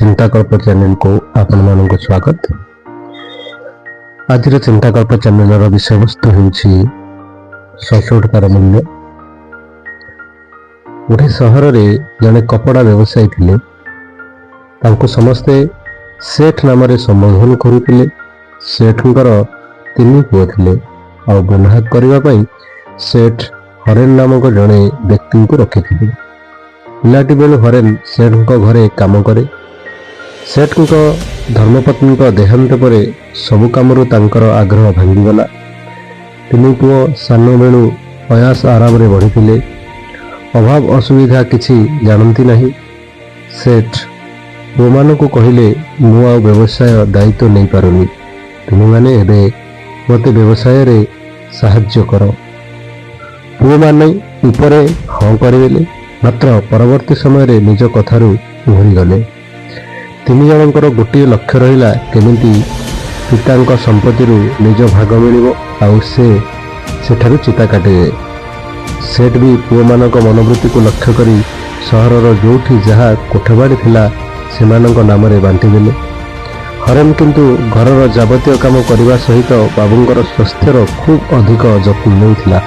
चिंताकल्प channel को आपण मानक स्वागत। आज चिंताकल्प चैनल विषय वस्तु होउछि सचोटतार मूल्य। गोटे सहर रे जने कपड़ा व्यवसायी थिले, तांको समस्ते सेठ नाम संबोधन करुथिले। सेठंकर 3 पुओ थिले और बुनाहात करबा पई सेठ हरेन नामक जने व्यक्ति को रखिथिले। पिलाटी बेलू हरेन सेठ घरे काम करे। सेठ धर्मपत्नी देहांत पर सबु कामरू तांकर आग्रह भांगीगला। 3 पुओ सान बेलू अयास आराम रे बढ़िथिले। अभाव असुविधा किछि जानती नहीं। सेठ पुओ मानकु कहिले, मु आ व्यवसाय दायित्व नहीं पारुनी, तुम माने एबे मते व्यवसाय रे साहाय्य कर। पुओ माने उपरे हाँ करदेले, मात्र परवर्ती समय रे निज कथारू घुरी गले। 3 जनकर गोटे लक्ष्य रहिला, केमिति पितांक संपत्ति निज भाग मिलिबो आउ सेठारू चिता काटे। सेठ भी पुओ मानक मनोवृत्ति को लक्ष्य करी सहरर जोठी जहा कोठबाड़ी थिला सेमानक नाम रे बांटी देले। हरेन किंतु घरर जाबतीय काम करने सहित बाबूंकर स्वास्थ्यर खूब अधिक जत्न नेउथिला।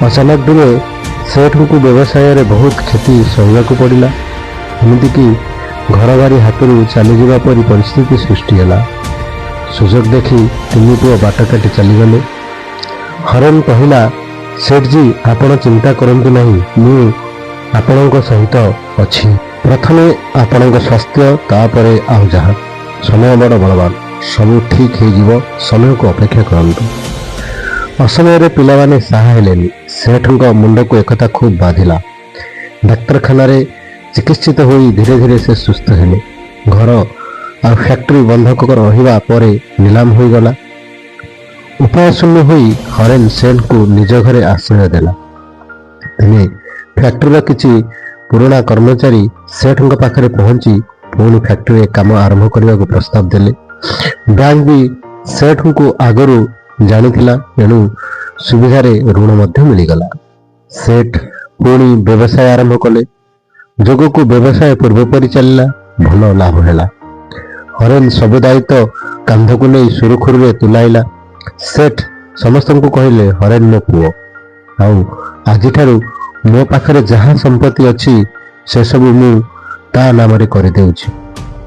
अचानक दिने सेठ को व्यवसाय रे बहुत क्षति सहवाक पड़िला। एमती कि घर बारी हाथरू चलीजा परी परिस्थिति सृष्टि है। सुजोग देखी 3 पुओ बाट काटी चलीगले। हरेन कहला, सेठ जी आपण चिंता करंतु नहीं, मु आपणक सहित अछि। प्रथमे आपणक स्वास्थ्य, तापरे आउ जहा। समय बड़ बलवान, सब ठीक हो समय को अपेक्षा करंतु। असमय पिलाने साहा हेलेनी। सेठंक मुंड को एकथा खूब बाधिला। डाक्तरखाना रे चिकित्सित होई धीरे धीरे से सुस्थ हेले। घर आ फैक्ट्री बंधक रहिबा परे नीलाम होई गला। उपाय शून्य होई हरेन सेठ को निज घरे आश्रय देला। दिने फैक्ट्री किछि पुराना कर्मचारी सेठंक पाखरे पहुंची पुणी फैक्ट्री काम आरंभ करने को प्रस्ताव देले। बैंक भी सेठ को आगरू जानिथिला, एणु सुविधा रे ऋण मध्य मिलीगला। सेठ पुणी व्यवसाय आरंभ कले। जोग को व्यवसाय पूर्वपरि चलला, भल लाभ हैला। हरेन सब दायित्व कांध को नहीं सुरखुरु तुलाइला। सेठ समस्त को कहले, हरेन मो पुओ, आउ आजि ठारू मो पाखरे जहाँ संपत्ति अछि से सब मु ता नाम रे कर देउछि।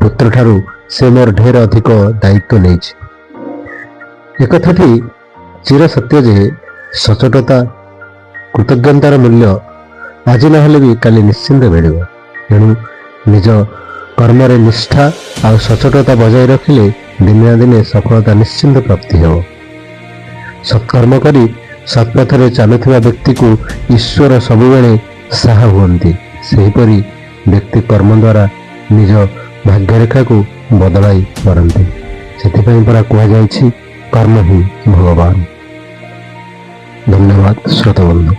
पुत्र ठारू से मोर ढेर अधिक दायित्व नहीं। एक कथाटी चिर सत्य जे सचोटता कृतज्ञतार मूल्य आज नहले भी काली निश्चिंत मिलिबो। एणु निज कर्म रे निष्ठा और सचोटता बजाय रखिले दिने ना दिने सफलता निश्चिंत प्राप्ति हो। सत्कर्म करी सत्पथरे चलुवा व्यक्ति को ईश्वर सबुबेले साहा हुअन्ति। सेहीपरि व्यक्ति कर्म द्वारा निज भाग्यरेखा को बदलाई पारନ୍ତି। सेथिପାଇଁ परा कुहा जायछि, कर्म ही भगवान। धन्यवाद श्रोता बंधु।